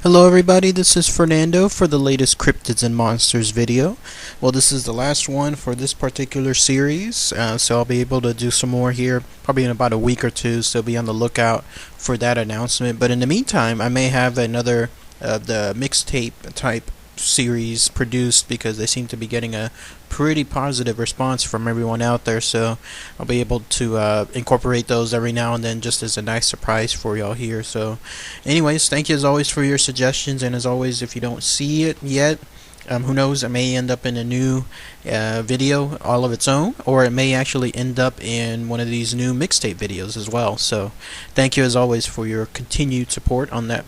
Hello everybody, this is Fernando for the latest Cryptids and Monsters video. Well, this is the last one for this particular series, so I'll be able to do some more here probably in about a week or two, so be on the lookout for that announcement. But in the meantime, I may have another the mixtape type series produced because they seem to be getting a pretty positive response from everyone out there, so I'll be able to incorporate those every now and then just as a nice surprise for y'all here. So anyways, thank you as always for your suggestions, and as always, if you don't see it yet, who knows, it may end up in a new video all of its own, or it may actually end up in one of these new mixtape videos as well. So thank you as always for your continued support on that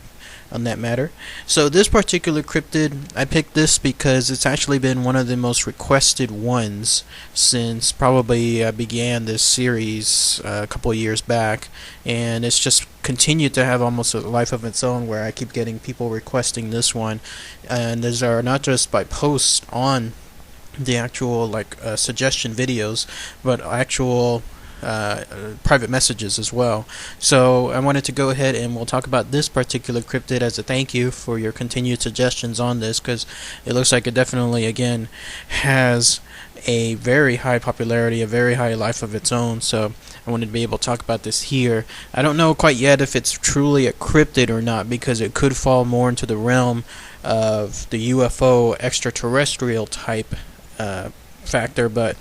matter. So this particular cryptid, I picked this because it's actually been one of the most requested ones since probably I began this series a couple of years back, and it's just continued to have almost a life of its own where I keep getting people requesting this one, and these are not just by posts on the actual suggestion videos, but actual private messages as well. So I wanted to go ahead and we'll talk about this particular cryptid as a thank you for your continued suggestions on this, because it looks like it definitely again has a very high popularity, a very high life of its own. So I wanted to be able to talk about this here. I don't know quite yet if it's truly a cryptid or not, because it could fall more into the realm of the UFO extraterrestrial type factor, but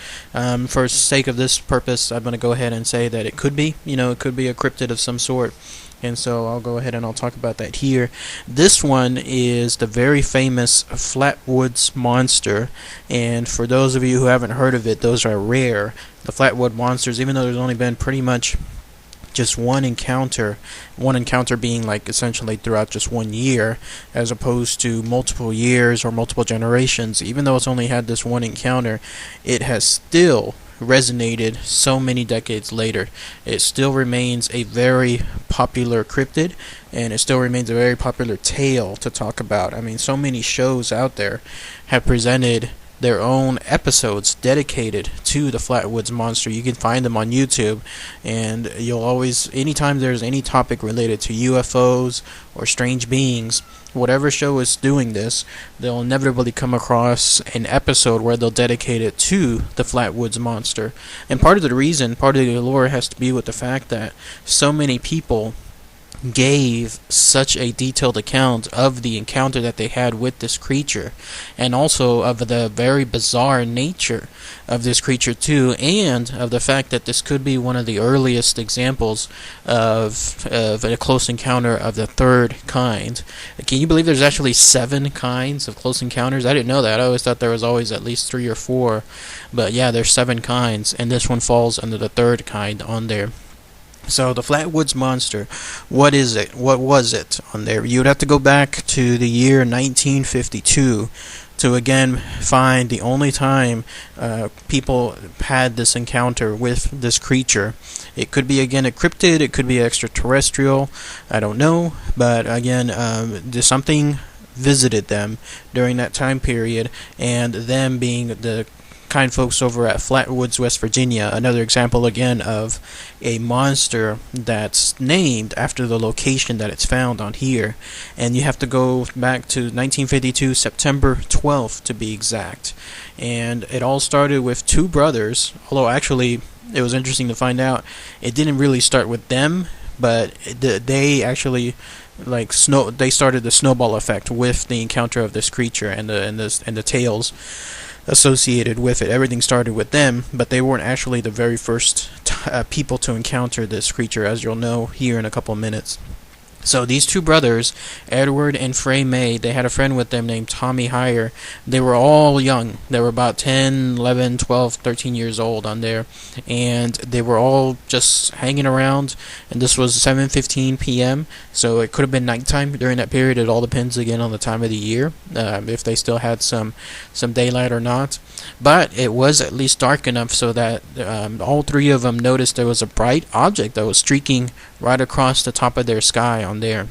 for sake of this purpose, I'm going to go ahead and say that it could be, it could be a cryptid of some sort. And so I'll go ahead and I'll talk about that here. This one is the very famous Flatwoods Monster, and for those of you who haven't heard of it, those are rare. The Flatwood Monsters, even though there's only been pretty much just one encounter being like essentially throughout just 1 year, as opposed to multiple years or multiple generations, even though it's only had this one encounter, it has still resonated so many decades later. It still remains a very popular cryptid, and it still remains a very popular tale to talk about. I mean, so many shows out there have presented their own episodes dedicated to the Flatwoods Monster. You can find them on YouTube, and you'll always, anytime there's any topic related to UFOs or strange beings, whatever show is doing this, they'll inevitably come across an episode where they'll dedicate it to the Flatwoods Monster. And part of the allure has to be with the fact that so many people gave such a detailed account of the encounter that they had with this creature, and also of the very bizarre nature of this creature too, and of the fact that this could be one of the earliest examples of a close encounter of the third kind. Can you believe there's actually 7 kinds of close encounters? I didn't know that. I always thought there was always at least 3 or 4, but yeah, there's 7 kinds, and this one falls under the third kind on there. So the Flatwoods Monster, what is it? What was it on there? You would have to go back to the year 1952 to again find the only time people had this encounter with this creature. It could be again a cryptid, it could be extraterrestrial, I don't know, but again, something visited them during that time period, and them being the kind folks over at Flatwoods, West Virginia, another example again of a monster that's named after the location that it's found on here. And you have to go back to 1952, September 12th to be exact. And it all started with 2 brothers, although actually it was interesting to find out it didn't really start with them, but they actually they started the snowball effect with the encounter of this creature and the tales associated with it. Everything started with them, but they weren't actually the very first people to encounter this creature, as you'll know here in a couple minutes. So these 2 brothers, Edward and Frey May, they had a friend with them named Tommy Heyer. They were all young. They were about 10, 11, 12, 13 years old on there. And they were all just hanging around. And this was 7:15 p.m. So it could have been nighttime during that period. It all depends again on the time of the year, if they still had some daylight or not. But it was at least dark enough so that all 3 of them noticed there was a bright object that was streaking right across the top of their sky on there.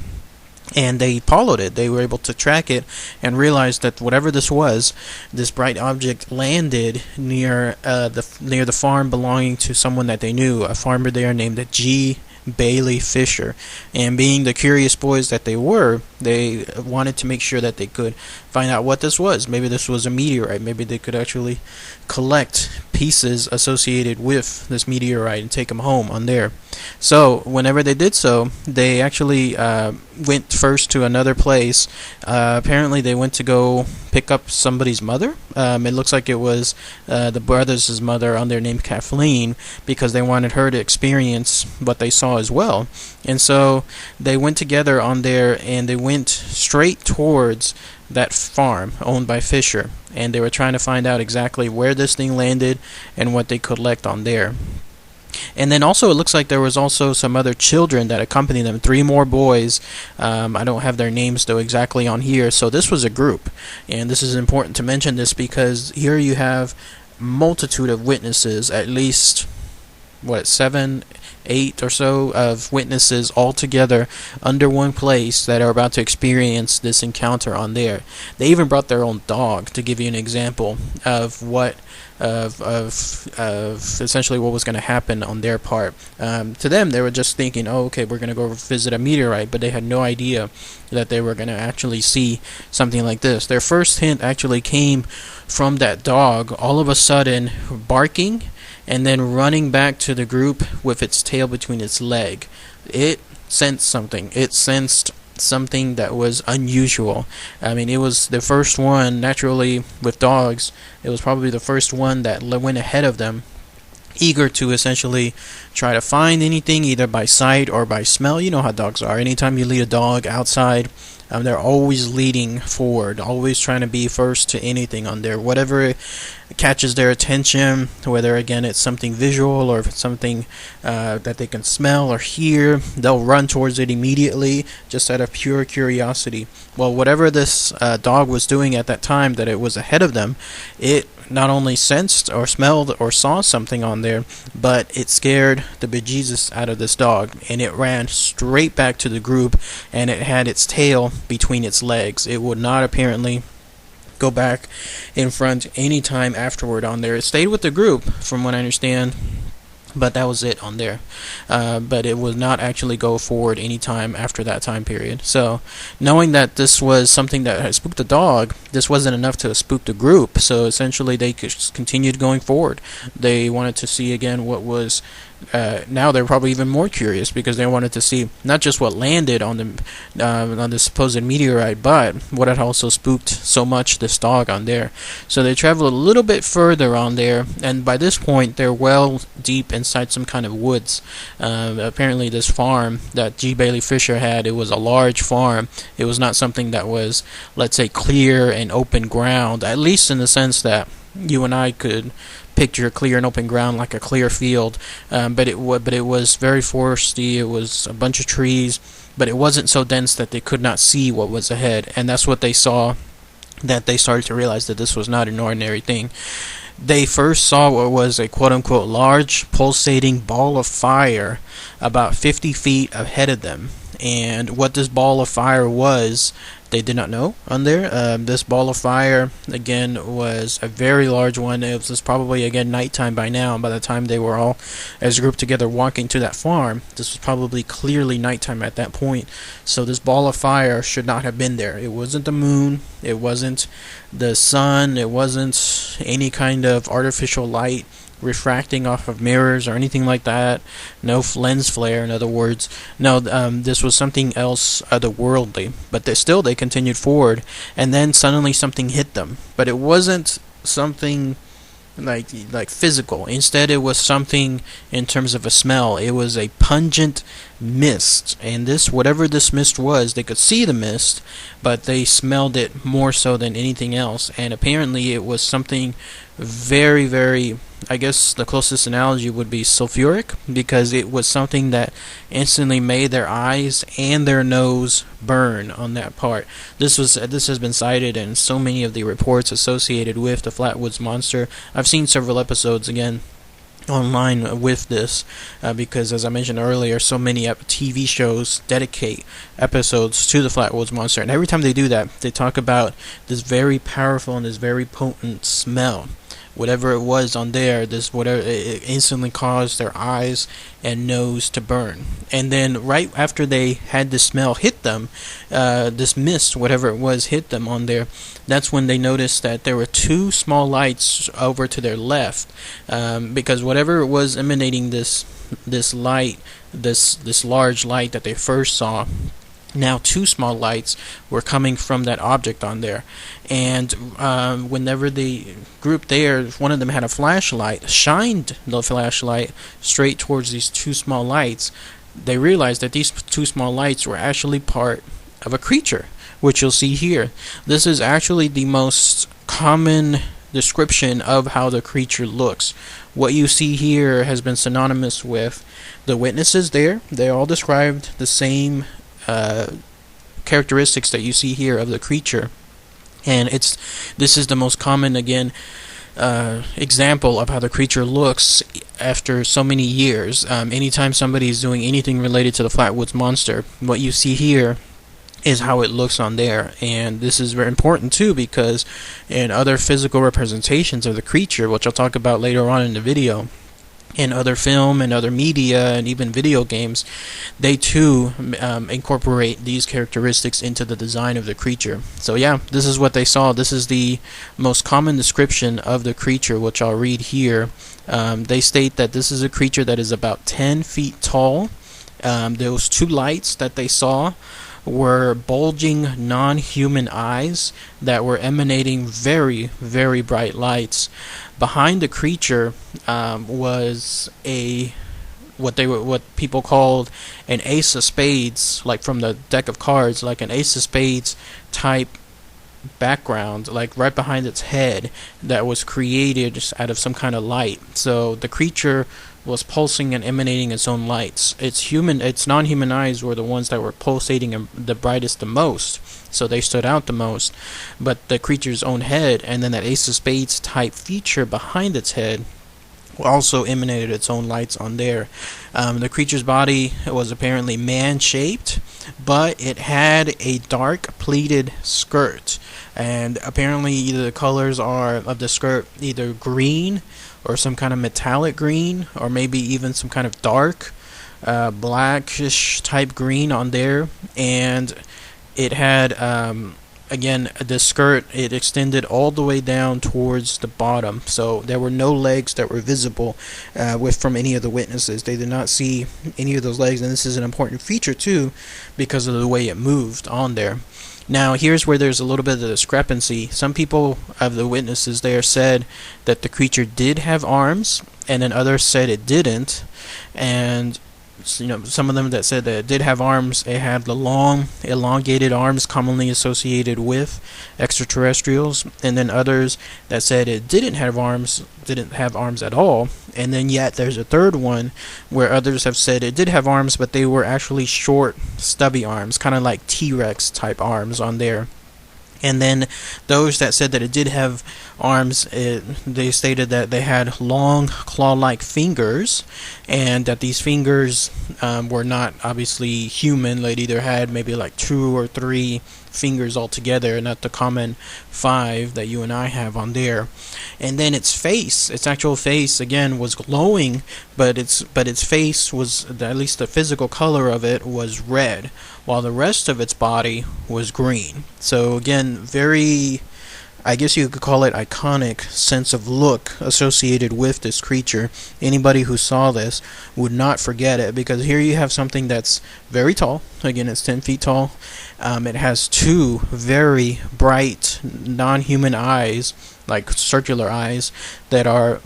And they followed it. They were able to track it and realized that whatever this was, this bright object landed near the farm belonging to someone that they knew, a farmer there named G. Bailey Fisher. And being the curious boys that they were, they wanted to make sure that they could find out what this was. Maybe this was a meteorite. Maybe they could actually collect pieces associated with this meteorite and take them home on there. So whenever they did so, they actually went first to another place. Apparently they went to go pick up somebody's mother. It looks like it was the brothers' mother on there named Kathleen, because they wanted her to experience what they saw as well. And so they went together on there, and they went straight towards that farm owned by Fisher, and they were trying to find out exactly where this thing landed and what they could collect on there. And then also it looks like there was also some other children that accompanied them, 3 more boys. I don't have their names though exactly on here. So this was a group, and this is important to mention this because here you have multitude of witnesses, at least 7, 8 or so of witnesses all together under one place that are about to experience this encounter on there. They even brought their own dog to give you an example of what of essentially what was going to happen on their part. To them, they were just thinking, oh, okay, we're going to go visit a meteorite, but they had no idea that they were going to actually see something like this. Their first hint actually came from that dog all of a sudden barking and then running back to the group with its tail between its leg. It sensed something. It sensed something that was unusual. I mean, it was the first one, naturally, with dogs, it was probably the first one that went ahead of them, eager to essentially try to find anything either by sight or by smell. You know how dogs are. Anytime you lead a dog outside, they're always leading forward, always trying to be first to anything on there. Whatever catches their attention, whether again it's something visual or if it's something that they can smell or hear, they'll run towards it immediately just out of pure curiosity. Well, whatever this dog was doing at that time that it was ahead of them, it not only sensed or smelled or saw something on there, but it scared the bejesus out of this dog, and it ran straight back to the group, and it had its tail between its legs. It would not apparently go back in front any time afterward on there. It stayed with the group, from what I understand, but that was it on there. But it would not actually go forward any time after that time period. So knowing that this was something that had spooked the dog, this wasn't enough to spook the group. So essentially they continued going forward. They wanted to see again what was now they're probably even more curious because they wanted to see not just what landed on the supposed meteorite, but what had also spooked so much this dog on there. So they traveled a little bit further on there, and by this point they're well deep inside some kind of woods. Apparently this farm that G. Bailey Fisher had, it was a large farm. It was not something that was, let's say, clear and open ground, at least in the sense that you and I could picture clear and open ground like a clear field, but it was very foresty. It was a bunch of trees, but it wasn't so dense that they could not see what was ahead, and that's what they saw, that they started to realize that this was not an ordinary thing. They first saw what was a quote-unquote large pulsating ball of fire about 50 feet ahead of them, and what this ball of fire was, they did not know on there. This ball of fire, again, was a very large one. It was probably, again, nighttime by now. By the time they were all as a group together walking to that farm, this was probably clearly nighttime at that point. So this ball of fire should not have been there. It wasn't the moon. It wasn't the sun. It wasn't any kind of artificial light refracting off of mirrors or anything like that. No lens flare, in other words. No, this was something else otherworldly. But they continued forward, and then suddenly something hit them. But it wasn't something like physical. Instead, it was something in terms of a smell. It was a pungent mist, and whatever this mist was, they could see the mist, but they smelled it more so than anything else. And apparently it was something very, very, I guess the closest analogy would be sulfuric, because it was something that instantly made their eyes and their nose burn on that part. This has been cited in so many of the reports associated with the Flatwoods Monster. I've seen several episodes again online with this because, as I mentioned earlier, so many TV shows dedicate episodes to the Flatwoods Monster, and every time they do that, they talk about this very powerful and this very potent smell. whatever it was on there, this whatever it instantly caused their eyes and nose to burn. And then right after they had the smell hit them, this mist, whatever it was, hit them on there. That's when they noticed that there were two small lights over to their left, because whatever it was emanating this light, this large light that they first saw, now two small lights were coming from that object on there. And whenever the group there, one of them had a flashlight, shined the flashlight straight towards these two small lights, they realized that these two small lights were actually part of a creature, which you'll see here. This is actually the most common description of how the creature looks. What you see here has been synonymous with the witnesses there. They all described the same characteristics that you see here of the creature, and this is the most common, again, example of how the creature looks after so many years. Anytime somebody is doing anything related to the Flatwoods Monster, what you see here is how it looks on there. And this is very important too, because in other physical representations of the creature, which I'll talk about later on in the video, in other film and other media and even video games, they too incorporate these characteristics into the design of the creature. So yeah, this is what they saw. This is the most common description of the creature, which I'll read here. They state that this is a creature that is about 10 feet tall. Those two lights that they saw were bulging non-human eyes that were emanating very, very bright lights. Behind the creature was what people called an ace of spades, like from the deck of cards, like an ace of spades type background, like right behind its head, that was created out of some kind of light. So the creature was pulsing and emanating its own lights. Its non-human eyes were the ones that were pulsating the brightest the most, so they stood out the most. But the creature's own head, and then that ace of spades type feature behind its head, also emanated its own lights on there. The creature's body was apparently man-shaped, but it had a dark pleated skirt, and apparently either the colors are of the skirt either green or some kind of metallic green, or maybe even some kind of dark blackish type green on there. And it had again, the skirt, it extended all the way down towards the bottom, so there were no legs that were visible from any of the witnesses. They did not see any of those legs, and this is an important feature too because of the way it moved on there. Now here's where there's a little bit of discrepancy. Some people of the witnesses there said that the creature did have arms, and then others said it didn't. And some of them that said that it did have arms, it had the long, elongated arms commonly associated with extraterrestrials, and then others that said it didn't have arms at all. And then yet there's a third one where others have said it did have arms, but they were actually short, stubby arms, kind of like T-Rex type arms on there. And then those that said that it did have arms, they stated that they had long claw-like fingers, and that these fingers were not obviously human. They either had maybe like 2 or 3 fingers altogether, not the common 5 that you and I have on there. And then its actual face, again, was glowing, but its face was, at least the physical color of it, was red, while the rest of its body was green. So again, very, I guess you could call it iconic sense of look associated with this creature. Anybody who saw this would not forget it, because here you have something that's very tall. Again, it's 10 feet tall. It has 2 very bright non-human eyes, like circular eyes, that are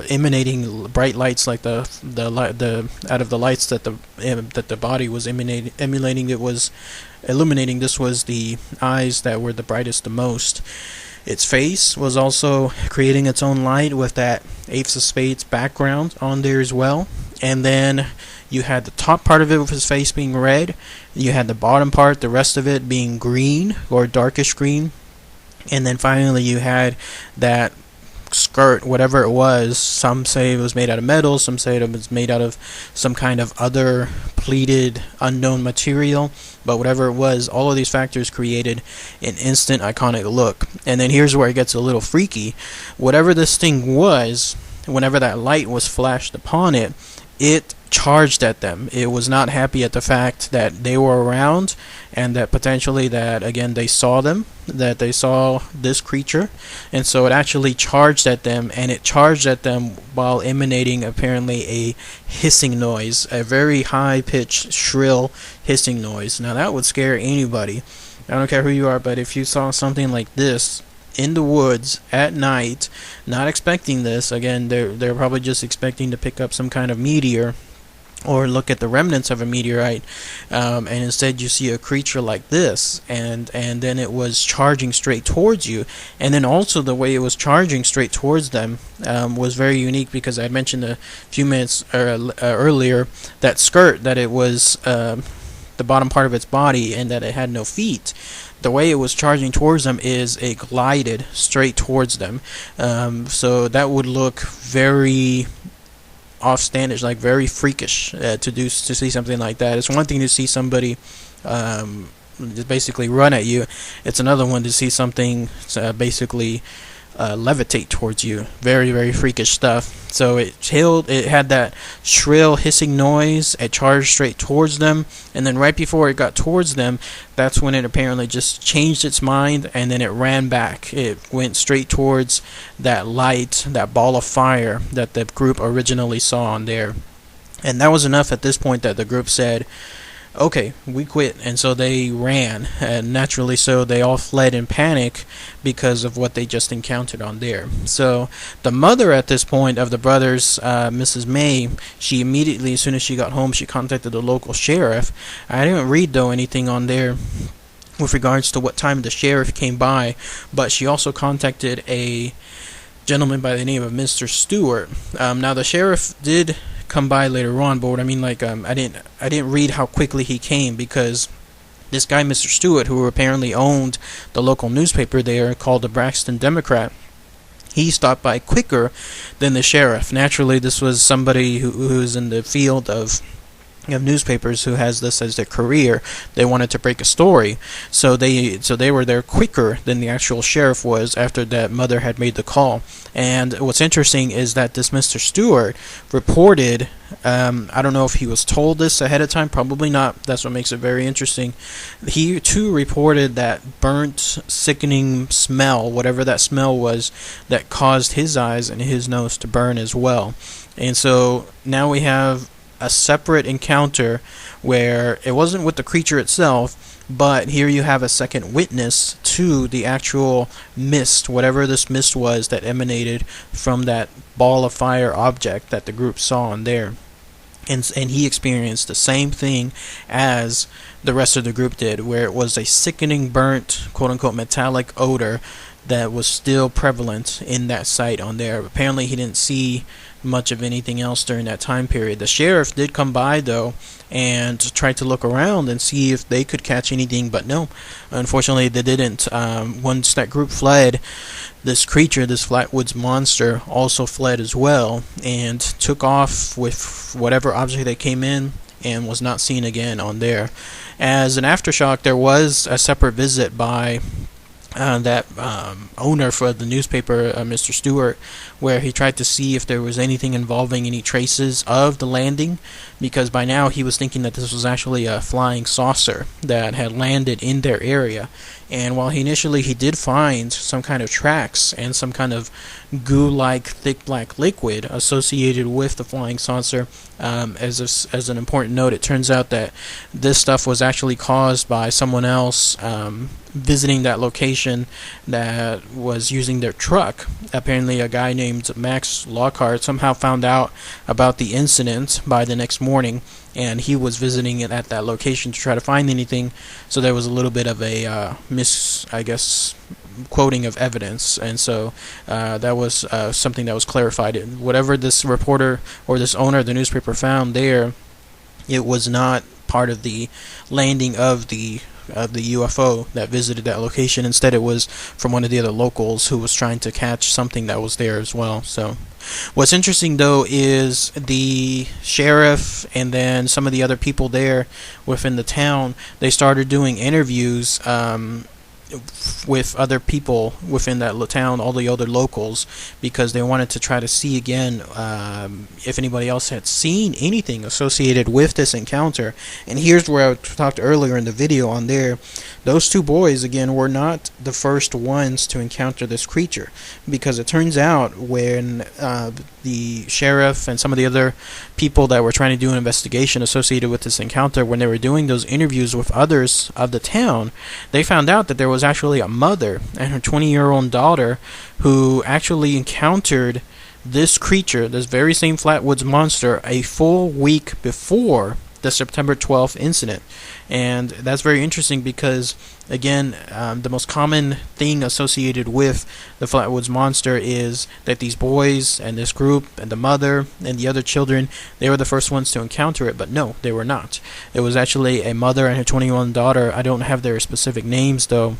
emanating bright lights, like the out of the lights that the body was emulating. It was illuminating. This was the eyes that were the brightest the most. Its face was also creating its own light with that Ace of Spades background on there as well. And then you had the top part of it with his face being red. You had the bottom part, the rest of it being green or darkish green. And then finally you had that skirt, whatever it was. Some say it was made out of metal, some say it was made out of some kind of other pleated unknown material, but whatever it was, all of these factors created an instant iconic look. And then here's where it gets a little freaky. Whatever this thing was, whenever that light was flashed upon it, it charged at them. It was not happy at the fact that they were around, and that potentially that again they saw them, that they saw this creature, and so it actually charged at them, and it charged at them while emanating apparently a hissing noise, a very high-pitched, shrill hissing noise. Now that would scare anybody. I don't care who you are, but if you saw something like this in the woods at night, not expecting this, again they're probably just expecting to pick up some kind of meteor or look at the remnants of a meteorite, and instead you see a creature like this, and then it was charging straight towards you. And then also the way it was charging straight towards them was very unique, because I mentioned a few minutes earlier that skirt, that it was the bottom part of its body and that it had no feet. The way it was charging towards them is it glided straight towards them, so that would look very offstandish, like very freakish to see something like that. It's one thing to see somebody just basically run at you. It's another one to see something basically levitate towards you. Very, very freakish stuff. So it had that shrill hissing noise. It charged straight towards them, and then right before it got towards them, that's when it apparently just changed its mind, and then it ran back. It went straight towards that light, that ball of fire that the group originally saw on there. And that was enough at this point that the group said, okay, we quit. And so they ran, and naturally so they all fled in panic because of what they just encountered on there. So the mother at this point of the brothers, Mrs. May, she immediately, as soon as she got home, she contacted the local sheriff. I didn't read though anything on there with regards to what time the sheriff came by, but she also contacted a gentleman by the name of Mr. Stewart. Now the sheriff did come by later on, but what I mean, like, I didn't read how quickly he came, because this guy, Mr. Stewart, who apparently owned the local newspaper there called the Braxton Democrat, he stopped by quicker than the sheriff. Naturally, this was somebody who's in the field of newspapers, who has this as their career. They wanted to break a story, so they were there quicker than the actual sheriff was after that mother had made the call. And what's interesting is that this Mr. Stewart reported, I don't know if he was told this ahead of time, probably not. That's what makes it very interesting. He too reported that burnt, sickening smell, whatever that smell was, that caused his eyes and his nose to burn as well. And so now we have a separate encounter where it wasn't with the creature itself, but here you have a second witness to the actual mist, whatever this mist was that emanated from that ball of fire object that the group saw on there. And he experienced the same thing as the rest of the group did, where it was a sickening, burnt, quote-unquote metallic odor that was still prevalent in that site on there. Apparently he didn't see much of anything else during that time period. The sheriff did come by though and tried to look around and see if they could catch anything, but no, unfortunately they didn't. Once that group fled, this creature, this Flatwoods Monster, also fled as well and took off with whatever object they came in and was not seen again on there. As an aftershock, there was a separate visit by that owner for the newspaper, Mr. Stewart, where he tried to see if there was anything involving any traces of the landing, because by now he was thinking that this was actually a flying saucer that had landed in their area. And while he did find some kind of tracks and some kind of goo-like thick black liquid associated with the flying saucer, as an important note, it turns out that this stuff was actually caused by someone else visiting that location that was using their truck. Apparently a guy named Max Lockhart somehow found out about the incident by the next morning, and he was visiting it at that location to try to find anything. So there was a little bit of a quoting of evidence, and so that was something that was clarified. Whatever this reporter or this owner of the newspaper found there, it was not part of the landing of the the UFO that visited that location. Instead, it was from one of the other locals who was trying to catch something that was there as well. So what's interesting though is the sheriff and then some of the other people there within the town, they started doing interviews with other people within that town, all the other locals, because they wanted to try to see again if anybody else had seen anything associated with this encounter. And here's where I talked earlier in the video on there. Those two boys, again, were not the first ones to encounter this creature, because it turns out when the sheriff and some of the other people that were trying to do an investigation associated with this encounter, when they were doing those interviews with others of the town, they found out that there was actually a mother and her 20-year-old daughter who actually encountered this creature, this very same Flatwoods Monster, a full week before the September 12th incident. And that's very interesting because, again, the most common thing associated with the Flatwoods Monster is that these boys and this group and the mother and the other children, they were the first ones to encounter it. But no, they were not. It was actually a mother and her 21 daughter. I don't have their specific names though,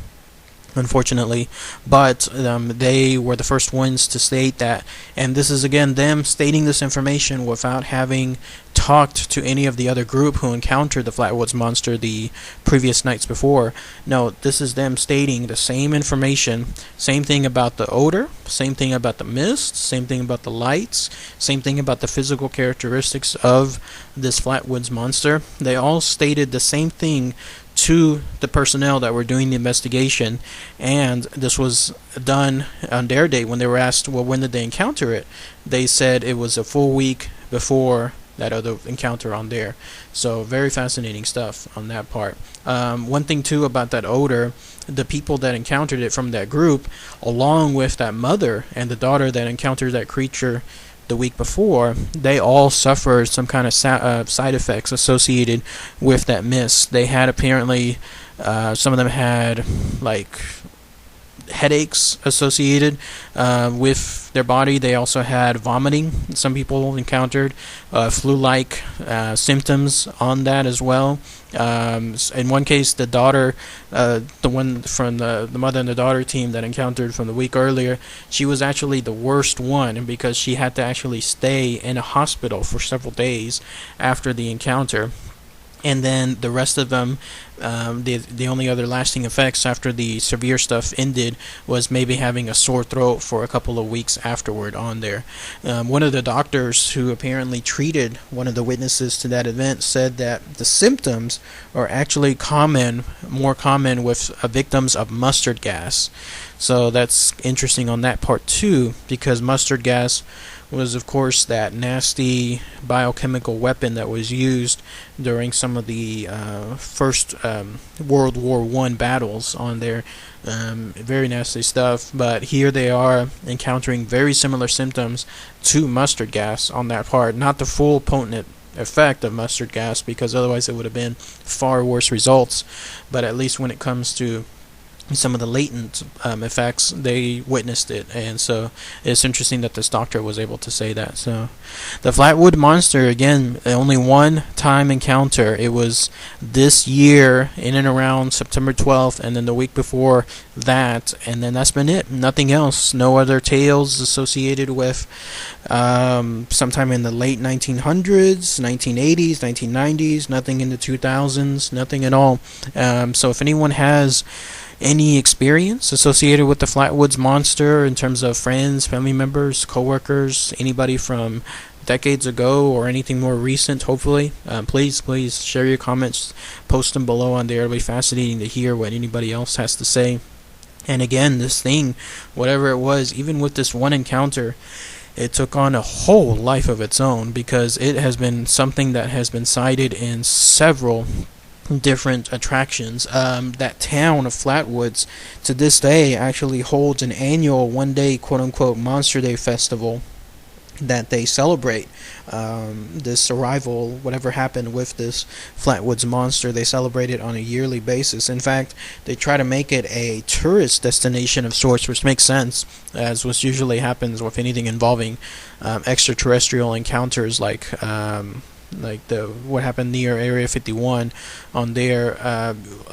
unfortunately, but they were the first ones to state that. And this is again them stating this information without having talked to any of the other group who encountered the Flatwoods Monster the previous nights before. No, this is them stating the same information, same thing about the odor, same thing about the mist, same thing about the lights, same thing about the physical characteristics of this Flatwoods Monster. They all stated the same thing to the personnel that were doing the investigation, and this was done on their date when they were asked, well, when did they encounter it? They said it was a full week before that other encounter on there. So very fascinating stuff on that part. One thing too about that odor, the people that encountered it from that group, along with that mother and the daughter that encountered that creature the week before, they all suffered some kind of side effects associated with that mist. They had apparently, some of them had like headaches associated with their body. They also had vomiting. Some people encountered flu-like symptoms on that as well. In one case, the daughter, the one from the mother and the daughter team that encountered from the week earlier, she was actually the worst one because she had to actually stay in a hospital for several days after the encounter. And then the rest of them, the only other lasting effects after the severe stuff ended was maybe having a sore throat for a couple of weeks afterward on there. One of the doctors who apparently treated one of the witnesses to that event said that the symptoms are actually more common with victims of mustard gas. So that's interesting on that part too, because mustard gas was, of course, that nasty biochemical weapon that was used during some of the first World War I battles on there. Very nasty stuff, but here they are encountering very similar symptoms to mustard gas on that part. Not the full potent effect of mustard gas, because otherwise it would have been far worse results, but at least when it comes to some of the latent effects, they witnessed it. And so it's interesting that this doctor was able to say that. So the Flatwood Monster, again, only one time encounter. It was this year in and around September 12th, and then the week before that, and then that's been it. Nothing else. No other tales associated with sometime in the late 1900s, 1980s, 1990s, nothing in the 2000s, nothing at all. So if anyone has any experience associated with the Flatwoods Monster in terms of friends, family members, coworkers, anybody from decades ago or anything more recent, hopefully, please share your comments, post them below on there. It'll be fascinating to hear what anybody else has to say. And again, this thing, whatever it was, even with this one encounter, it took on a whole life of its own, because it has been something that has been cited in several different attractions. That town of Flatwoods to this day actually holds an annual one-day quote-unquote Monster Day festival that they celebrate this arrival, whatever happened with this Flatwoods Monster. They celebrate it on a yearly basis. In fact, they try to make it a tourist destination of sorts, which makes sense, as what usually happens with anything involving extraterrestrial encounters like like the what happened near Area 51 on there.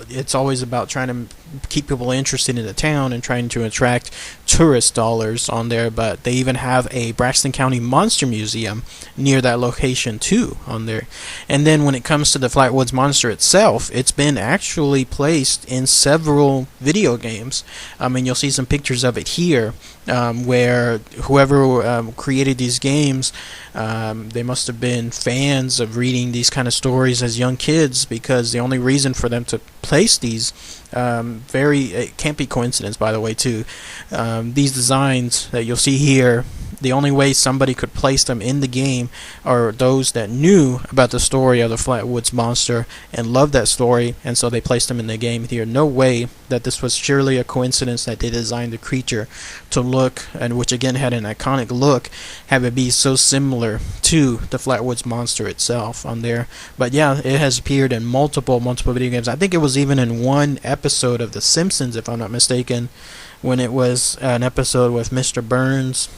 It's always about trying to keep people interested in the town and trying to attract tourist dollars on there. But they even have a Braxton County Monster Museum near that location too on there. And then when it comes to the Flatwoods Monster itself, it's been actually placed in several video games. I mean, you'll see some pictures of it here, where whoever created these games, they must have been fans of reading these kind of stories as young kids, because the only reason for them to place these, it can't be coincidence, by the way, too. These designs that you'll see here, the only way somebody could place them in the game are those that knew about the story of the Flatwoods Monster and loved that story, and so they placed them in the game here. No way that this was surely a coincidence that they designed the creature to look, and which again had an iconic look, have it be so similar to the Flatwoods Monster itself on there. But yeah, it has appeared in multiple video games. I think it was even in one episode of The Simpsons, if I'm not mistaken, when it was an episode with Mr. Burns,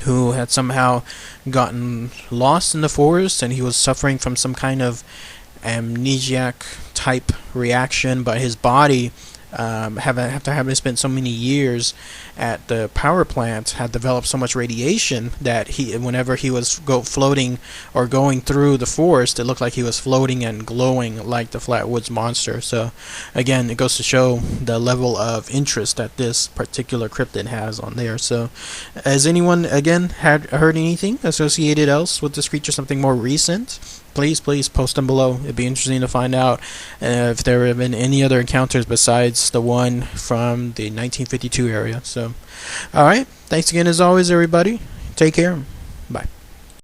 who had somehow gotten lost in the forest, and he was suffering from some kind of amnesiac type reaction, but his body, after having spent so many years at the power plant, had developed so much radiation that whenever he was floating or going through the forest, it looked like he was floating and glowing like the Flatwoods Monster. So again, it goes to show the level of interest that this particular cryptid has on there. So has anyone again heard anything associated else with this creature, something more recent? Please post them below. It'd be interesting to find out if there have been any other encounters besides the one from the 1952 area. So, alright, thanks again as always, everybody. Take care.